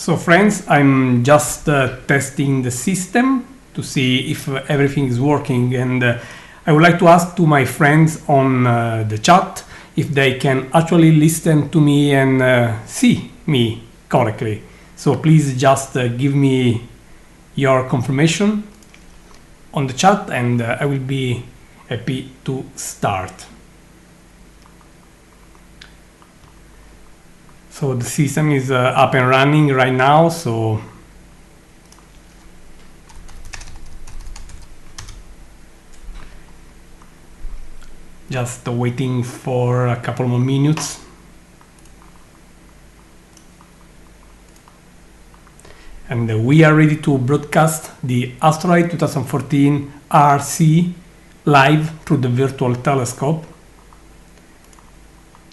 So friends, I'm just testing the system to see if everything is working, and I would like to ask to my friends on the chat if they can actually listen to me and see me correctly. So please just give me your confirmation on the chat and I will be happy to start. So the system is up and running right now, so just waiting for a couple more minutes. And we are ready to broadcast the Asteroid 2014 RC live through the virtual telescope.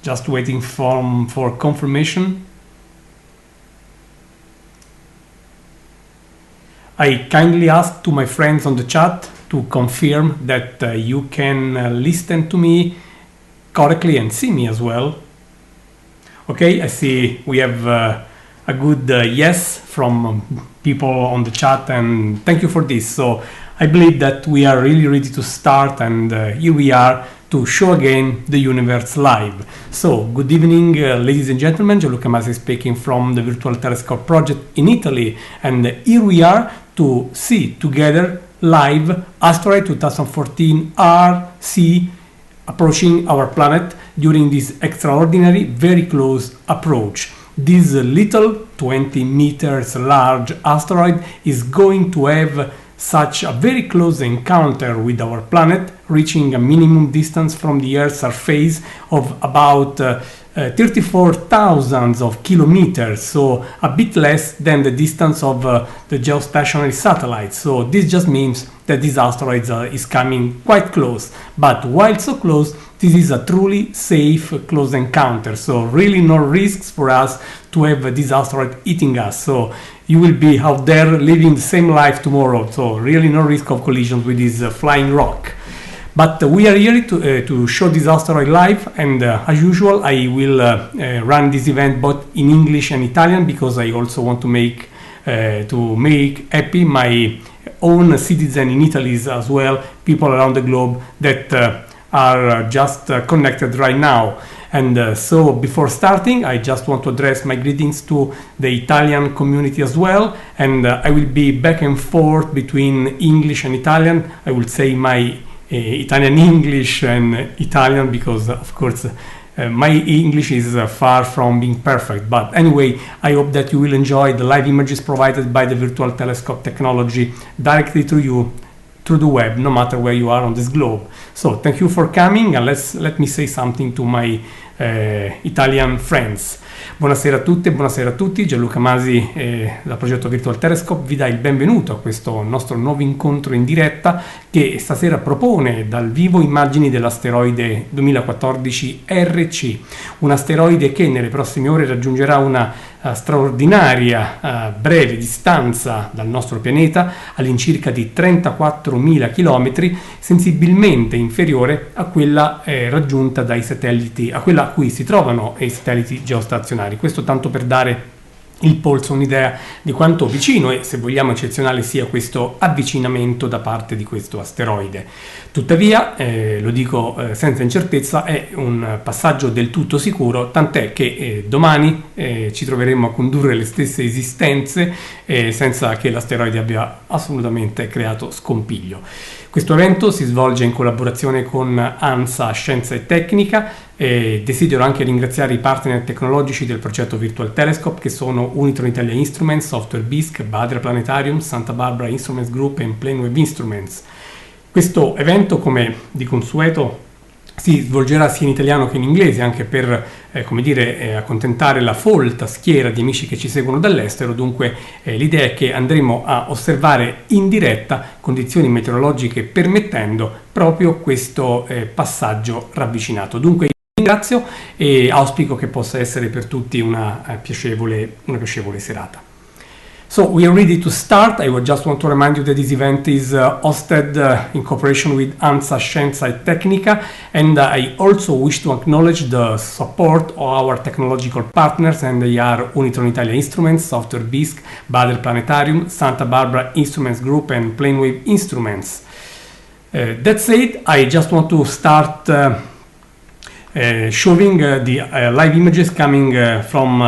Just waiting for confirmation. I kindly ask to my friends on the chat to confirm that you can listen to me correctly and see me as well. Okay, I see we have a good yes from people on the chat, and thank you for this. So I believe that we are really ready to start, and here we are to show again the universe live. So good evening, ladies and gentlemen. Gianluca Masi speaking from the Virtual Telescope Project in Italy, and here we are to see together live Asteroid 2014 RC approaching our planet during this extraordinary, very close approach. This little 20 meters large asteroid is going to have such a very close encounter with our planet, reaching a minimum distance from the Earth's surface of about 34,000 of kilometers, so a bit less than the distance of the geostationary satellite. So this just means that this asteroid is coming quite close, but while so close, this is a truly safe close encounter, so really no risks for us to have this asteroid eating us. So you will be out there living the same life tomorrow, so really no risk of collisions with this flying rock. But we are here to show this asteroid live, and as usual I will run this event both in English and Italian, because I also want to make happy my own citizens in Italy as well, people around the globe that are just connected right now. And so before starting, I just want to address my greetings to the Italian community as well, and I will be back and forth between English and Italian. I will say my Italian English and Italian, because of course my English is far from being perfect. But anyway, I hope that you will enjoy the live images provided by the virtual telescope technology directly to you through the web, no matter where you are on this globe. So thank you for coming, and let me say something to my Italian friends. Buonasera a tutte, buonasera a tutti. Gianluca Masi dal progetto Virtual Telescope vi dà il benvenuto a questo nostro nuovo incontro in diretta, che stasera propone dal vivo immagini dell'asteroide 2014 RC, un asteroide che nelle prossime ore raggiungerà una straordinaria breve distanza dal nostro pianeta, all'incirca di 34.000 km, sensibilmente inferiore a quella raggiunta dai satelliti, a quella a cui si trovano i satelliti geostazionari. Questo tanto per dare il polso, un'idea di quanto vicino e, se vogliamo, eccezionale sia questo avvicinamento da parte di questo asteroide. Tuttavia, lo dico senza incertezza, è un passaggio del tutto sicuro, tant'è che domani ci troveremo a condurre le stesse esistenze senza che l'asteroide abbia assolutamente creato scompiglio. Questo evento si svolge in collaborazione con ANSA Scienza e Tecnica. Desidero anche ringraziare i partner tecnologici del progetto Virtual Telescope, che sono Unitron Italia Instruments, Software BISC, Badria Planetarium, Santa Barbara Instruments Group e Planewave Instruments. Questo evento, come di consueto, si svolgerà sia in italiano che in inglese, anche per accontentare la folta schiera di amici che ci seguono dall'estero. Dunque l'idea è che andremo a osservare in diretta, condizioni meteorologiche permettendo, proprio questo passaggio ravvicinato. Dunque ringrazio e auspico che possa essere per tutti una piacevole serata. So we are ready to start. I would just want to remind you that this event is hosted in cooperation with ANSA Scienza e Tecnica, and I also wish to acknowledge the support of our technological partners, and they are Unitron Italia Instruments, Software Bisq, Bader Planetarium, Santa Barbara Instruments Group, and Planewave Instruments. That said, I just want to start showing the live images coming from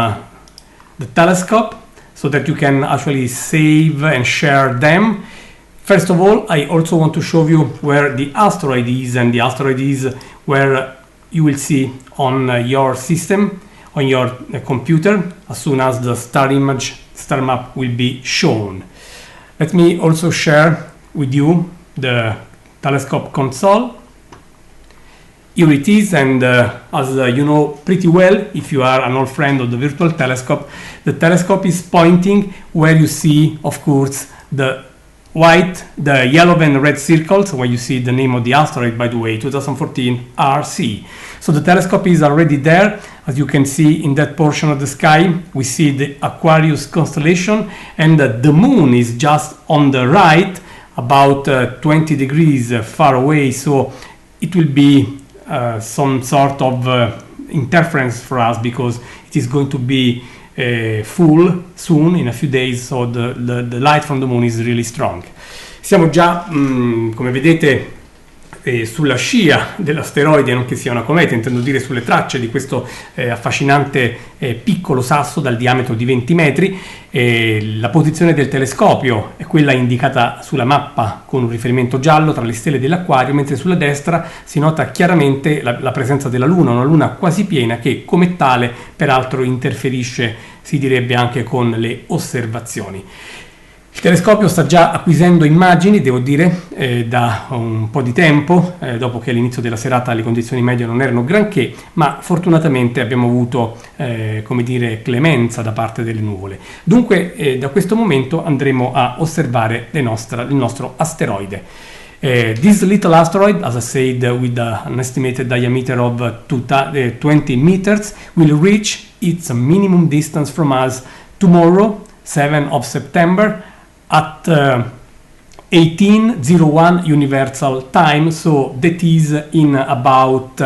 the telescope, so that you can actually save and share them. First of all, I also want to show you where the asteroid is, and the asteroid is where you will see on your system, on your computer, as soon as the star map will be shown. Let me also share with you the telescope console. Here it is, and as you know pretty well, if you are an old friend of the virtual telescope, the telescope is pointing where you see, of course, the white, the yellow and red circles, where you see the name of the asteroid, by the way, 2014 RC. So the telescope is already there. As you can see in that portion of the sky, we see the Aquarius constellation, and the moon is just on the right, about 20 degrees far away, so it will be some sort of interference for us, because it is going to be full soon, in a few days, so the light from the moon is really strong. Siamo già, come vedete, sulla scia dell'asteroide, non che sia una cometa, intendo dire sulle tracce di questo affascinante piccolo sasso dal diametro di 20 metri. La posizione del telescopio è quella indicata sulla mappa con un riferimento giallo tra le stelle dell'Acquario, mentre sulla destra si nota chiaramente la presenza della Luna, una Luna quasi piena che come tale peraltro interferisce, si direbbe, anche con le osservazioni. Il telescopio sta già acquisendo immagini, devo dire, da un po' di tempo, dopo che all'inizio della serata le condizioni meteo non erano granché, ma fortunatamente abbiamo avuto, come dire, clemenza da parte delle nuvole. Dunque, da questo momento andremo a osservare il nostro asteroide. This little asteroid, as I said, with an estimated diameter of 20 meters, will reach its minimum distance from us tomorrow, 7 of September, at 18:01 universal time, so that is in about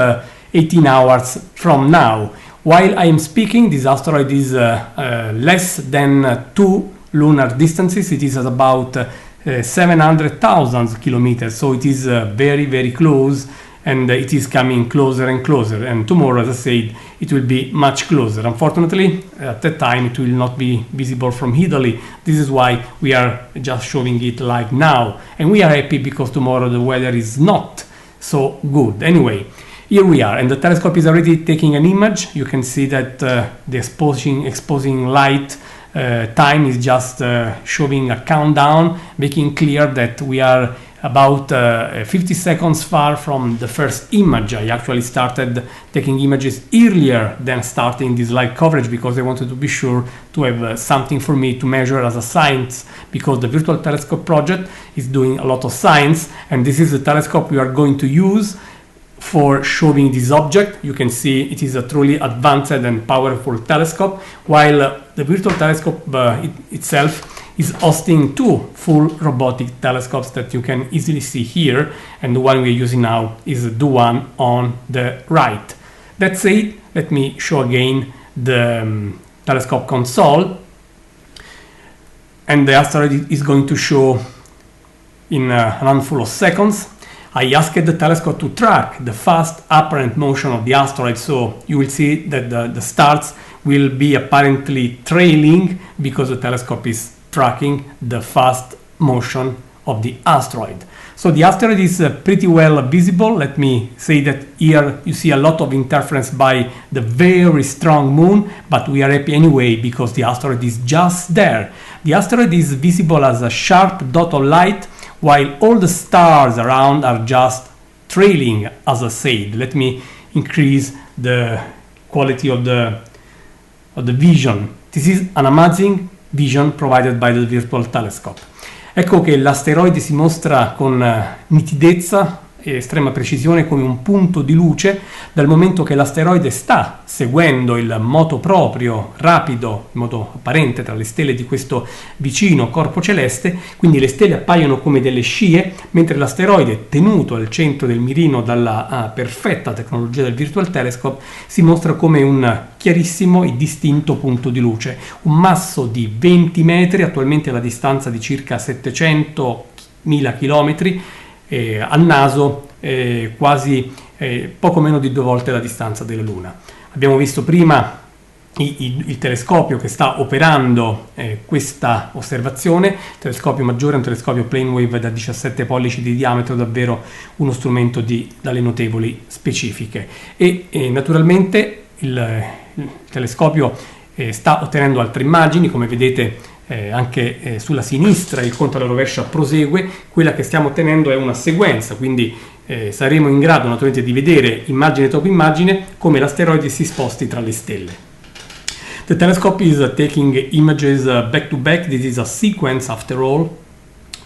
18 hours from now. While I am speaking, this asteroid is less than 2 lunar distances. It is at about 700,000 kilometers, so it is very, very close, and it is coming closer and closer, and tomorrow, as I said, it will be much closer. Unfortunately, at that time it will not be visible from Italy. This is why we are just showing it live now, and we are happy because tomorrow the weather is not so good. Anyway, here we are, and the telescope is already taking an image. You can see that the exposing light time is just showing a countdown, making clear that we are about 50 seconds far from the first image. I actually started taking images earlier than starting this live coverage, because I wanted to be sure to have something for me to measure as a science, because the Virtual Telescope project is doing a lot of science, and this is the telescope we are going to use for showing this object. You can see it is a truly advanced and powerful telescope, while the Virtual Telescope itself is hosting 2 full robotic telescopes that you can easily see here, and the one we're using now is the one on the right. That said, let me show again the telescope console, and the asteroid is going to show in a handful of seconds. I asked the telescope to track the fast apparent motion of the asteroid, so you will see that the stars will be apparently trailing, because the telescope is tracking the fast motion of the asteroid. So the asteroid is pretty well visible. Let me say that here you see a lot of interference by the very strong moon, but we are happy anyway because the asteroid is just there. The asteroid is visible as a sharp dot of light, while all the stars around are just trailing, as I said. Let me increase the quality of the vision. This is an amazing vision provided by the Virtual Telescope. Ecco che l'asteroide si mostra con nitidezza estrema precisione come un punto di luce, dal momento che l'asteroide sta seguendo il moto proprio, rapido, in modo apparente tra le stelle di questo vicino corpo celeste. Quindi le stelle appaiono come delle scie, mentre l'asteroide, tenuto al centro del mirino dalla perfetta tecnologia del Virtual Telescope, si mostra come un chiarissimo e distinto punto di luce, un masso di 20 metri, attualmente alla distanza di circa 700.000 chilometri, al naso quasi poco meno di 2 volte la distanza della Luna. Abbiamo visto prima il telescopio che sta operando questa osservazione. Il telescopio maggiore è un telescopio Planewave da 17 pollici di diametro, davvero uno strumento dalle notevoli specifiche. E naturalmente il telescopio sta ottenendo altre immagini, come vedete. Anche sulla sinistra il conto alla rovescia prosegue. Quella che stiamo ottenendo è una sequenza, quindi saremo in grado naturalmente di vedere immagine dopo immagine come l'asteroide si sposti tra le stelle. The telescope is taking images back to back. This is a sequence after all,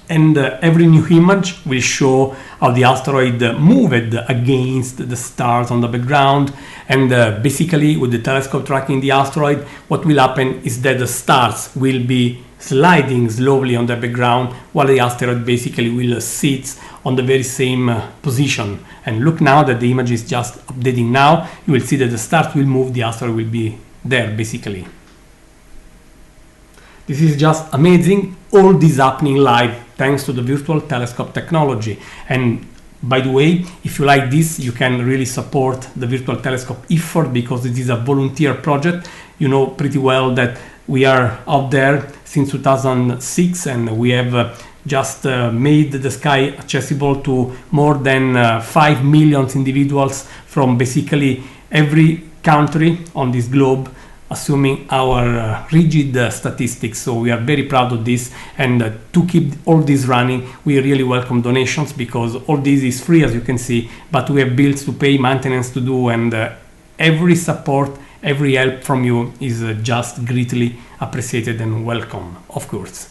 and every new image will show how the asteroid moved against the stars on the background. And basically, with the telescope tracking the asteroid, what will happen is that the stars will be sliding slowly on the background, while the asteroid basically will sit on the very same position. And look now that the image is just updating now, you will see that the stars will move, the asteroid will be there basically. This is just amazing. All this happening live thanks to the Virtual Telescope technology. And by the way, if you like this, you can really support the Virtual Telescope effort, because it is a volunteer project. You know pretty well that we are out there since 2006, and we have just made the sky accessible to more than 5 million individuals from basically every country on this globe, assuming our rigid statistics. So we are very proud of this, and to keep all this running, we really welcome donations, because all this is free, as you can see, but we have bills to pay, maintenance to do, and every support, every help from you is just greatly appreciated and welcome, of course.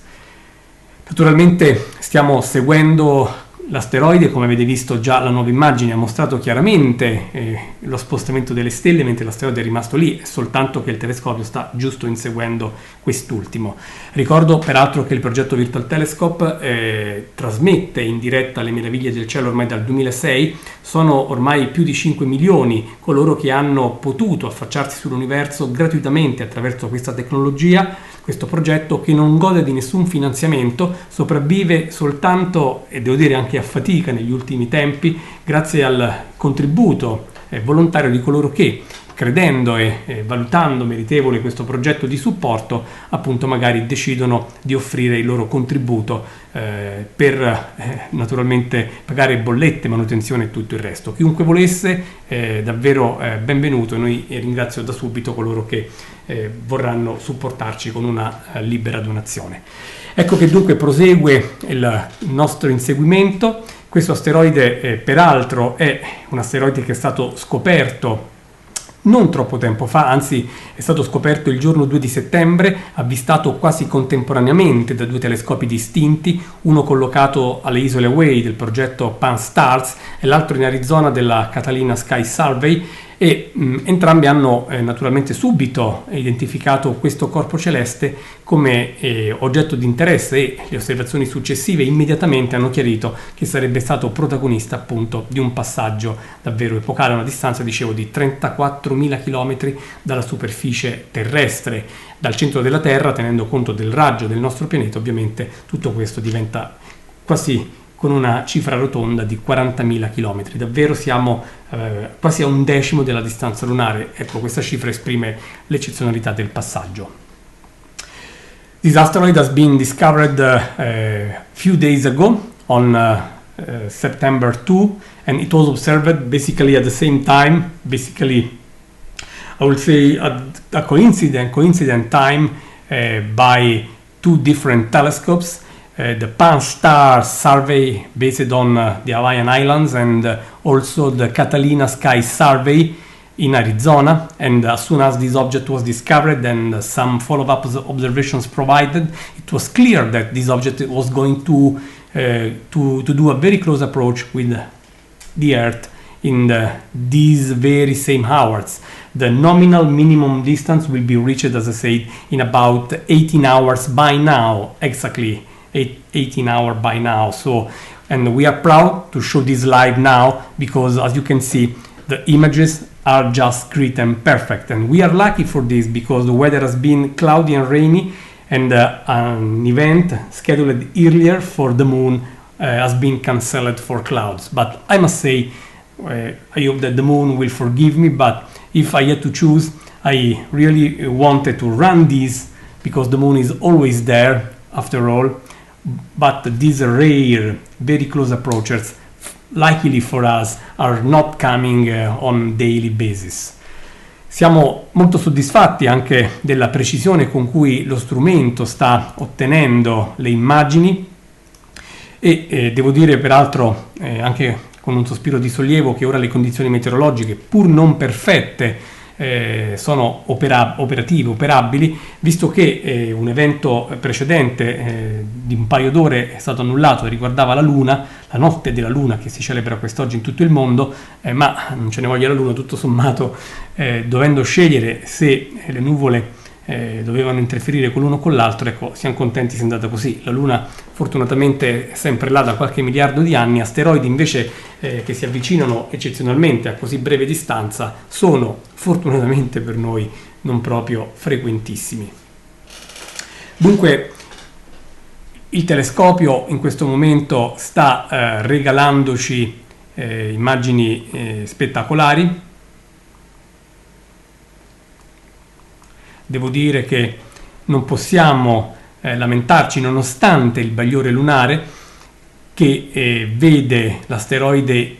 Naturalmente stiamo seguendo l'asteroide. Come avete visto già, la nuova immagine ha mostrato chiaramente lo spostamento delle stelle, mentre l'asteroide è rimasto lì, è soltanto che il telescopio sta giusto inseguendo quest'ultimo. Ricordo peraltro che il progetto Virtual Telescope trasmette in diretta le meraviglie del cielo ormai dal 2006. Sono ormai più di 5 milioni coloro che hanno potuto affacciarsi sull'universo gratuitamente attraverso questa tecnologia. Questo progetto, che non gode di nessun finanziamento, sopravvive soltanto, e devo dire anche a fatica negli ultimi tempi, grazie al contributo volontario di coloro che, credendo e valutando meritevole questo progetto di supporto, appunto magari decidono di offrire il loro contributo per naturalmente pagare bollette, manutenzione e tutto il resto. Chiunque volesse, davvero benvenuto, e noi ringrazio da subito coloro che vorranno supportarci con una libera donazione. Ecco che dunque prosegue il nostro inseguimento. Questo asteroide peraltro è un asteroide che è stato scoperto non troppo tempo fa, anzi è stato scoperto il giorno 2 di settembre, avvistato quasi contemporaneamente da 2 telescopi distinti, uno collocato alle isole Hawaii del progetto Pan-STARRS e l'altro in Arizona della Catalina Sky Survey, e entrambi hanno naturalmente subito identificato questo corpo celeste come oggetto di interesse, e le osservazioni successive immediatamente hanno chiarito che sarebbe stato protagonista appunto di un passaggio davvero epocale a una distanza, dicevo, di 34.000 km dalla superficie terrestre, dal centro della Terra. Tenendo conto del raggio del nostro pianeta, ovviamente tutto questo diventa quasi con una cifra rotonda di 40.000 km. Davvero siamo quasi a 1/10 della distanza lunare. Ecco, questa cifra esprime l'eccezionalità del passaggio. This asteroid has been discovered a few days ago on September 2, and it was observed basically at the same time, basically I would say at a coincident time by 2 different telescopes. The Pan-STARRS survey based on the Hawaiian Islands, and also the Catalina Sky Survey in Arizona. And as soon as this object was discovered and some follow-up observations provided, it was clear that this object was going to do a very close approach with the Earth in these very same hours. The nominal minimum distance will be reached, as I said, in about 18 hours by now, exactly 18 hours by now. So, and we are proud to show this live now because, as you can see, the images are just great and perfect. And we are lucky for this because the weather has been cloudy and rainy, and an event scheduled earlier for the moon has been cancelled for clouds. But I must say, I hope that the moon will forgive me, but if I had to choose, I really wanted to run this because the moon is always there after all. But these rare, very close approaches, luckily for us, are not coming on daily basis. Siamo molto soddisfatti anche della precisione con cui lo strumento sta ottenendo le immagini e devo dire peraltro anche con un sospiro di sollievo che ora le condizioni meteorologiche, pur non perfette, sono operabili, visto che un evento precedente di un paio d'ore è stato annullato e riguardava la Luna, la notte della Luna che si celebra quest'oggi in tutto il mondo, ma non ce ne voglia la Luna, tutto sommato, dovendo scegliere se le nuvole dovevano interferire con l'uno o con l'altro, ecco, siamo contenti se è andata così. La Luna fortunatamente è sempre là da qualche miliardo di anni. Asteroidi invece che si avvicinano eccezionalmente a così breve distanza sono fortunatamente per noi non proprio frequentissimi. Dunque il telescopio in questo momento sta regalandoci immagini spettacolari. Devo dire che non possiamo lamentarci nonostante il bagliore lunare che vede l'asteroide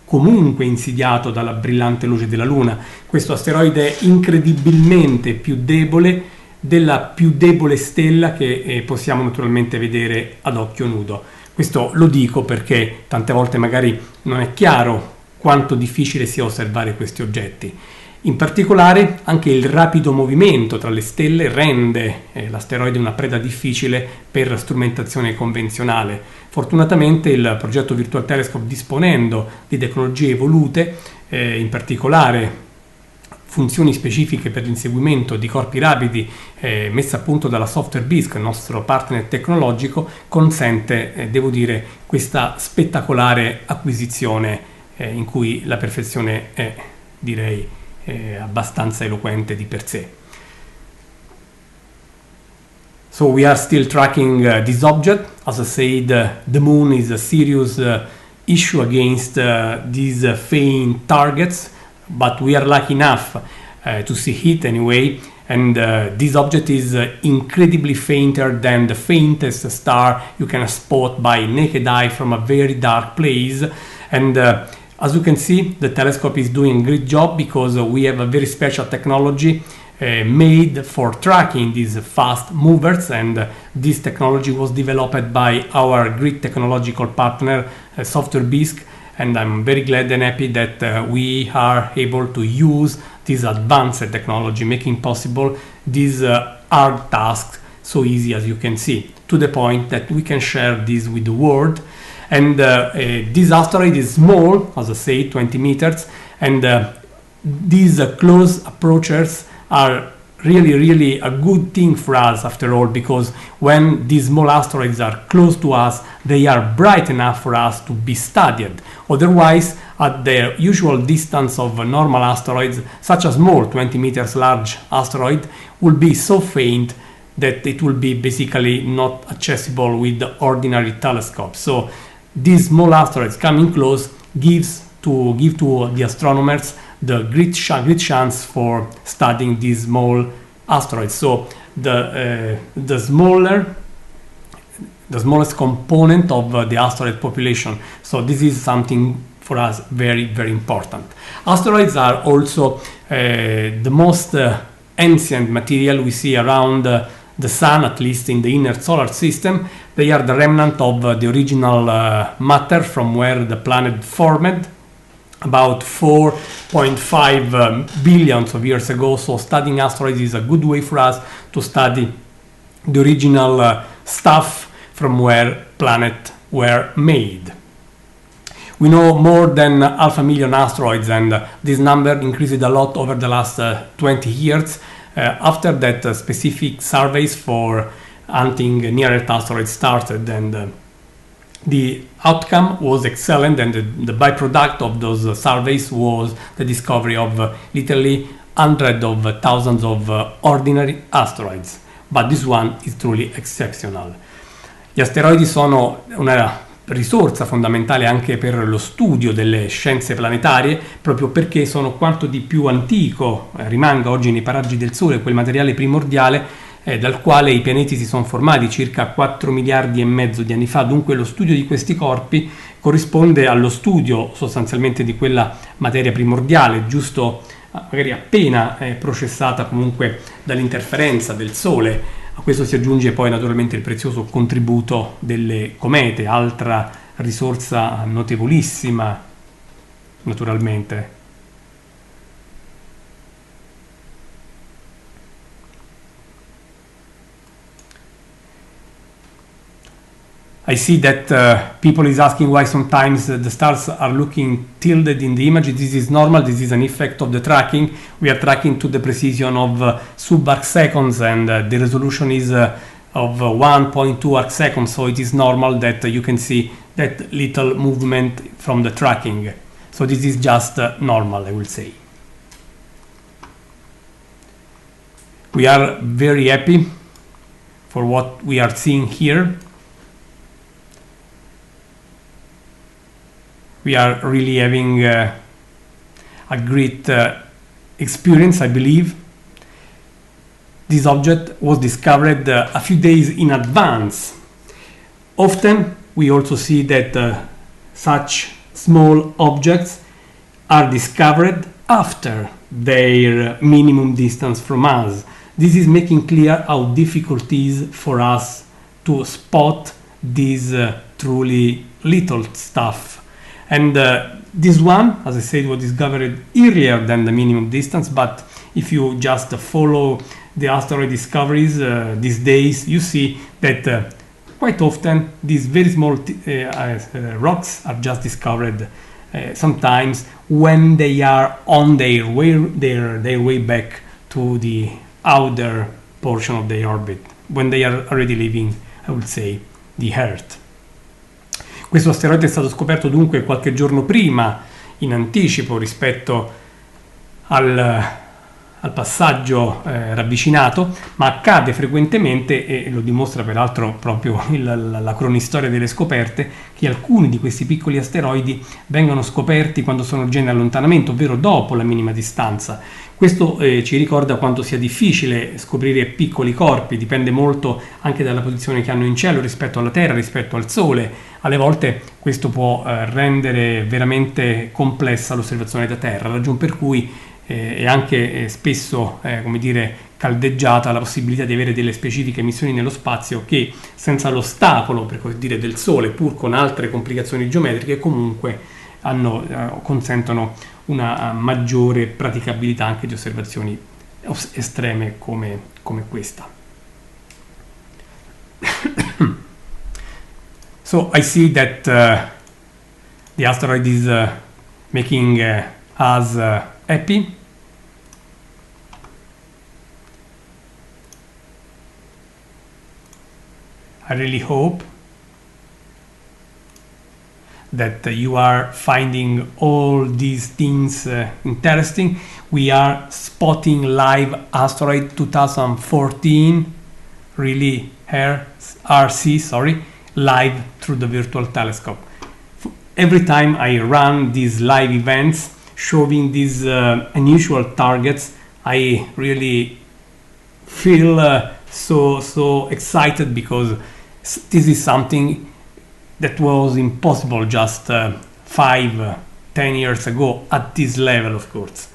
comunque insidiato dalla brillante luce della Luna. Questo asteroide è incredibilmente più debole della più debole stella che possiamo naturalmente vedere ad occhio nudo. Questo lo dico perché tante volte magari non è chiaro quanto difficile sia osservare questi oggetti. In particolare anche il rapido movimento tra le stelle rende l'asteroide una preda difficile per strumentazione convenzionale. Fortunatamente il progetto Virtual Telescope, disponendo di tecnologie evolute, in particolare funzioni specifiche per l'inseguimento di corpi rapidi messe a punto dalla Software BISC, il nostro partner tecnologico, consente, devo dire, questa spettacolare acquisizione in cui la perfezione è, direi, abbastanza eloquente di per sé. So we are still tracking this object. As I said, the moon is a serious issue against these faint targets, but we are lucky enough to see it anyway, and this object is incredibly fainter than the faintest star you can spot by naked eye from a very dark place. And as you can see, the telescope is doing a great job because we have a very special technology made for tracking these fast movers, and this technology was developed by our great technological partner, Software BISC, and I'm very glad and happy that we are able to use this advanced technology, making possible these hard tasks so easy, as you can see, to the point that we can share this with the world. And this asteroid is small, as I say, 20 meters, and these close approaches are really a good thing for us after all, because when these small asteroids are close to us, they are bright enough for us to be studied. Otherwise, at the usual distance of normal asteroids, such a small 20 meters large asteroid will be so faint that it will be basically not accessible with the ordinary telescope. So these small asteroids coming close give to the astronomers the great chance for studying these small asteroids. So the smallest component of the asteroid population. So this is something for us very important. Asteroids are also the most ancient material we see around the sun, at least in the inner solar system. They are the remnant of the original matter from where the planet formed about 4.5 billions of years ago. So studying asteroids is a good way for us to study the original stuff from where planets were made. We know more than 500,000 asteroids, and this number increased a lot over the last 20 years. After that, specific surveys for hunting near-Earth asteroids started, and the outcome was excellent, and the byproduct of those surveys was the discovery of literally hundreds of thousands of ordinary asteroids. But this one is truly exceptional. Gli asteroidi sono una risorsa fondamentale anche per lo studio delle scienze planetarie, proprio perché sono quanto di più antico rimanga oggi nei paraggi del Sole quel materiale primordiale dal quale i pianeti si sono formati circa 4 miliardi e mezzo di anni fa. Dunque lo studio di questi corpi corrisponde allo studio sostanzialmente di quella materia primordiale, giusto magari appena processata comunque dall'interferenza del Sole. A questo si aggiunge poi naturalmente il prezioso contributo delle comete, altra risorsa notevolissima naturalmente. I see that people is asking why sometimes the stars are looking tilted in the image. This is normal. This is an effect of the tracking. We are tracking to the precision of sub-arc seconds, and the resolution is of 1.2 arc seconds. So it is normal that you can see that little movement from the tracking. So this is just normal, I will say. We are very happy for what we are seeing here. We are really having a great experience, I believe. This object was discovered a few days in advance. Often we also see that such small objects are discovered after their minimum distance from us. This is making clear how difficult it is for us to spot this truly little stuff. And this one, as I said, was discovered earlier than the minimum distance, but if you just follow the asteroid discoveries these days, you see that quite often these very small rocks are just discovered sometimes when they are on their way back to the outer portion of their orbit, when they are already leaving, I would say, the Earth. Questo asteroide è stato scoperto dunque qualche giorno prima, in anticipo rispetto al passaggio ravvicinato, ma accade frequentemente, e lo dimostra peraltro proprio la cronistoria delle scoperte, che alcuni di questi piccoli asteroidi vengono scoperti quando sono già in allontanamento, ovvero dopo la minima distanza. Questo ci ricorda quanto sia difficile scoprire piccoli corpi, dipende molto anche dalla posizione che hanno in cielo rispetto alla Terra, rispetto al Sole. Alle volte questo può rendere veramente complessa l'osservazione da Terra, ragion per cui è anche spesso come dire, caldeggiata la possibilità di avere delle specifiche missioni nello spazio che, senza l'ostacolo per così dire del Sole, pur con altre complicazioni geometriche, comunque consentono una maggiore praticabilità anche di osservazioni estreme come questa. So I see that the asteroid is making us happy. I really hope that you are finding all these things interesting. We are spotting live asteroid 2014, really RC, live through the virtual telescope. Every time I run these live events showing these unusual targets, I really feel so excited, because this is something that was impossible just 5-10 years ago at this level, of course.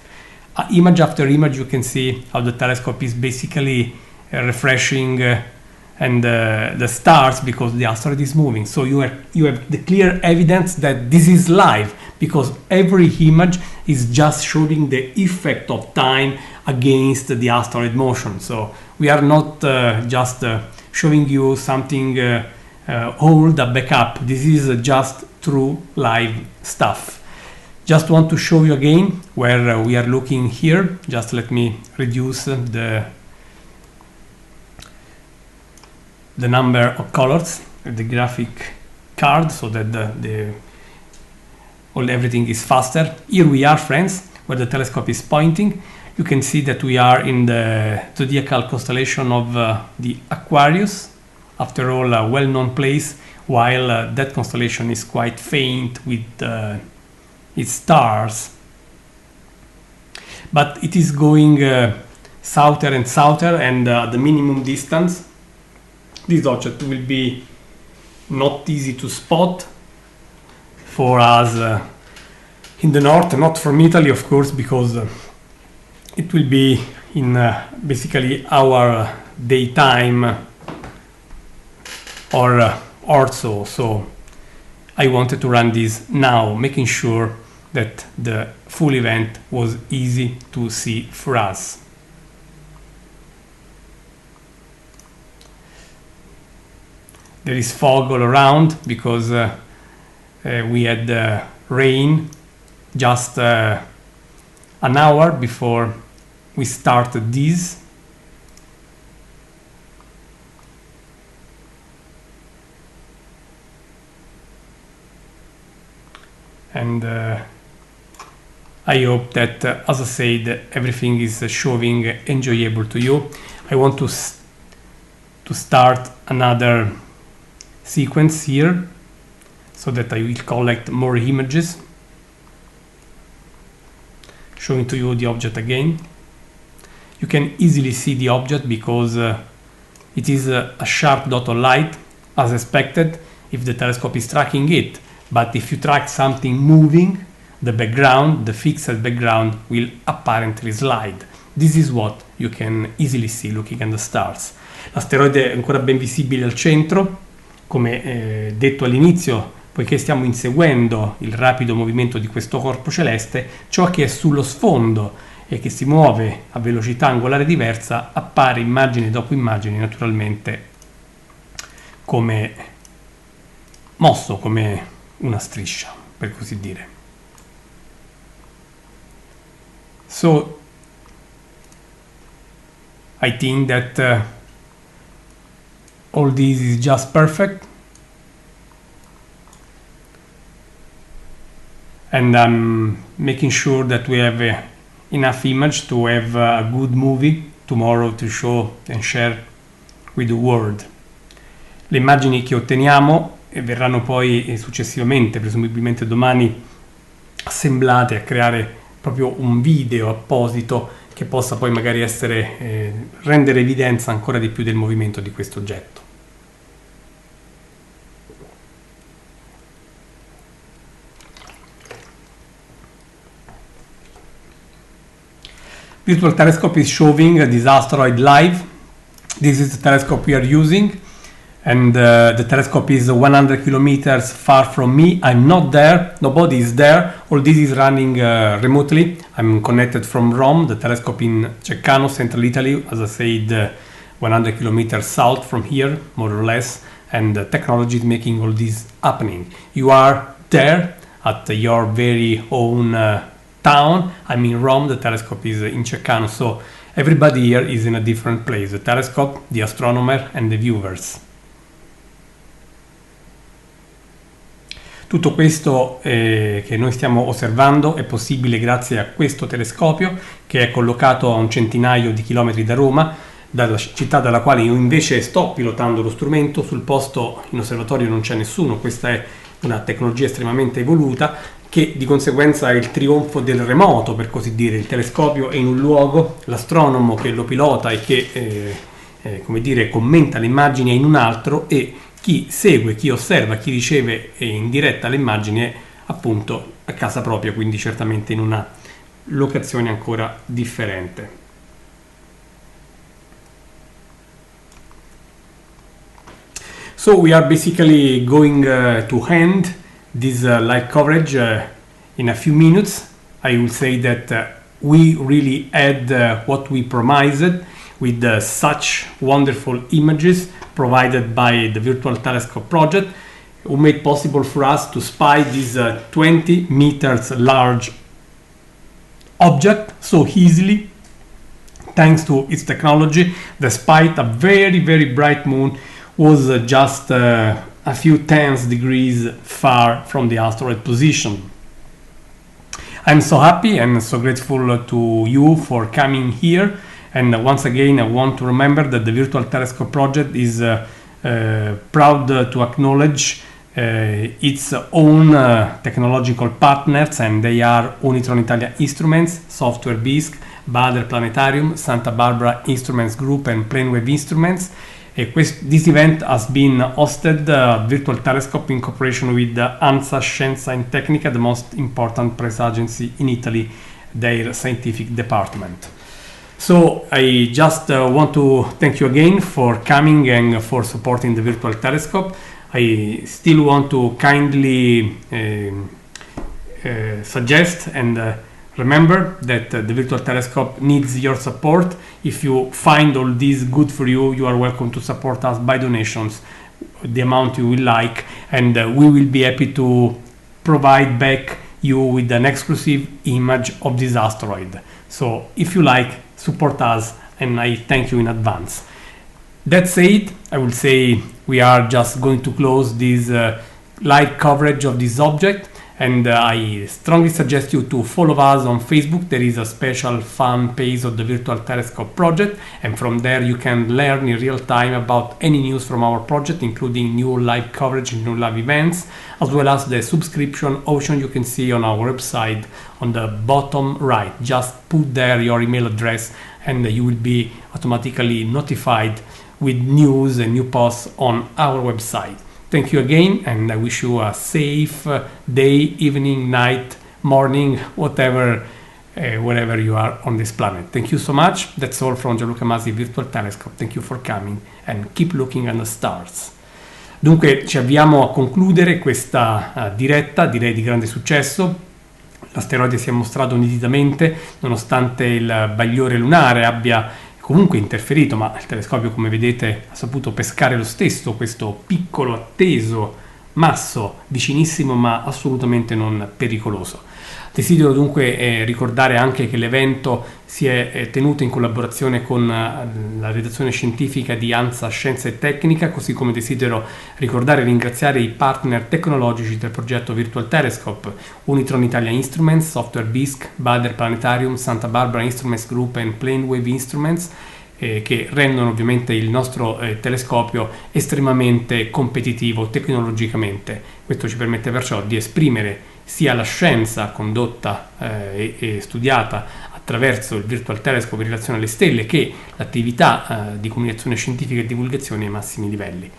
Image after image, you can see how the telescope is basically refreshing and the stars, because the asteroid is moving. So you have the clear evidence that this is live, because every image is just showing the effect of time against the asteroid motion. So we are not just showing you something old, a backup. This is just true live stuff. Just want to show you again where we are looking here. Just let me reduce the number of colors of the graphic card so that everything is faster. Here we are, friends, where the telescope is pointing. You can see that we are in the zodiacal constellation of the Aquarius. After all, a well-known place, while that constellation is quite faint with its stars. But it is going souther and souther, and the minimum distance, this object will be not easy to spot for us in the north, not from Italy, of course, because it will be in basically our daytime or so. So I wanted to run this now, making sure that the full event was easy to see for us. There is fog all around because we had rain just an hour before we started this. And I hope that, as I said, everything is showing enjoyable to you. I want to start another sequence here so that I will collect more images, showing to you the object again. You can easily see the object because it is a sharp dot of light, as expected, if the telescope is tracking it. But if you track something moving, the background, the fixed background, will apparently slide. This is what you can easily see looking at the stars. L'asteroide è ancora ben visibile al centro, come detto all'inizio, poiché stiamo inseguendo il rapido movimento di questo corpo celeste, ciò che è sullo sfondo e che si muove a velocità angolare diversa appare immagine dopo immagine, naturalmente come mosso, come una striscia, per così dire. So I think that all this is just perfect, and I'm making sure that we have enough image to have a good movie tomorrow to show and share with the world. Le immagini che otteniamo e verranno poi successivamente, presumibilmente domani, assemblate a creare proprio un video apposito che possa poi magari rendere evidenza ancora di più del movimento di questo oggetto. Virtual telescope is showing this asteroid live. This is the telescope we are using. And the telescope is 100 kilometers far from me. I'm not there, nobody is there. All this is running remotely. I'm connected from Rome, the telescope in Ceccano, central Italy, as I said, 100 kilometers south from here, more or less. And the technology is making all this happening. You are there at your very own town. I'm in Rome, the telescope is in Ceccano. So everybody here is in a different place. The telescope, the astronomer, and the viewers. Tutto questo che noi stiamo osservando è possibile grazie a questo telescopio che è collocato a un centinaio di chilometri da Roma, dalla città dalla quale io invece sto pilotando lo strumento. Sul posto in osservatorio non c'è nessuno, questa è una tecnologia estremamente evoluta che di conseguenza è il trionfo del remoto, per così dire. Il telescopio è in un luogo, l'astronomo che lo pilota e che come dire, commenta le immagini è in un altro, e chi segue, chi osserva, chi riceve in diretta le immagini è appunto a casa propria, quindi certamente in una locazione ancora differente. So we are basically going to end this live coverage in a few minutes. I will say that we really had what we promised with such wonderful images provided by the Virtual Telescope project. who made possible for us to spy this 20 meters large object so easily, thanks to its technology, despite a very, very bright moon was just a few tens degrees far from the asteroid position. I'm so happy and so grateful to you for coming here, and once again I want to remember that the Virtual Telescope project is proud to acknowledge its own technological partners, and they are Unitron Italia Instruments, Software Bisq, Bader Planetarium, Santa Barbara Instruments Group and Planewave Instruments. This event has been hosted Virtual Telescope in cooperation with ANSA Scienza e Tecnica, the most important press agency in Italy, their scientific department. So I just want to thank you again for coming and for supporting the Virtual Telescope. I still want to kindly suggest and remember that the Virtual Telescope needs your support. If you find all this good for you, you are welcome to support us by donations, the amount you will like, and we will be happy to provide back you with an exclusive image of this asteroid. So if you like, support us, and I thank you in advance. That said, I will say we are just going to close this live coverage of this object, and I strongly suggest you to follow us on Facebook. There is a special fan page of the Virtual Telescope project, and from there you can learn in real time about any news from our project, including new live coverage and new live events, as well as the subscription option you can see on our website on the bottom right. Just put there your email address and you will be automatically notified with news and new posts on our website. Thank you again, and I wish you a safe day, evening, night, morning, whatever, wherever you are on this planet. Thank you so much. That's all from Gianluca Masi Virtual Telescope. Thank you for coming and keep looking at the stars. Dunque ci avviamo a concludere questa diretta, direi di grande successo. L'asteroide si è mostrato nitidamente, nonostante il bagliore lunare abbia comunque interferito, ma il telescopio, come vedete, ha saputo pescare lo stesso questo piccolo, atteso masso, vicinissimo ma assolutamente non pericoloso. Desidero dunque ricordare anche che l'evento si è tenuto in collaborazione con la redazione scientifica di ANSA Scienza e Tecnica, così come desidero ricordare e ringraziare i partner tecnologici del progetto Virtual Telescope, Unitron Italia Instruments, Software Bisq, Bader Planetarium, Santa Barbara Instruments Group e Planewave Instruments, che rendono ovviamente il nostro telescopio estremamente competitivo tecnologicamente. Questo ci permette perciò di esprimere sia la scienza condotta e studiata attraverso il Virtual Telescope in relazione alle stelle, che l'attività di comunicazione scientifica e divulgazione ai massimi livelli.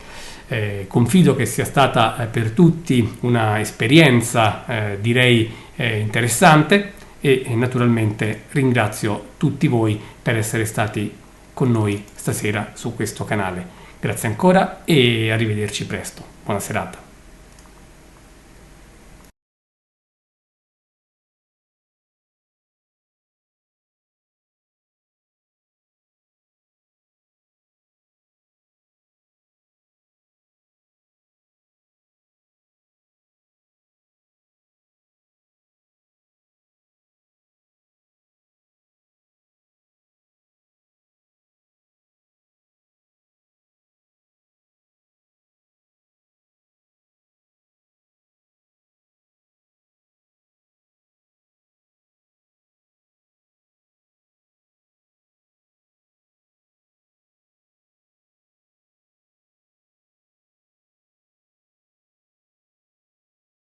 Confido che sia stata per tutti una esperienza direi interessante, e naturalmente ringrazio tutti voi per essere stati con noi stasera su questo canale. Grazie ancora e arrivederci presto. Buona serata.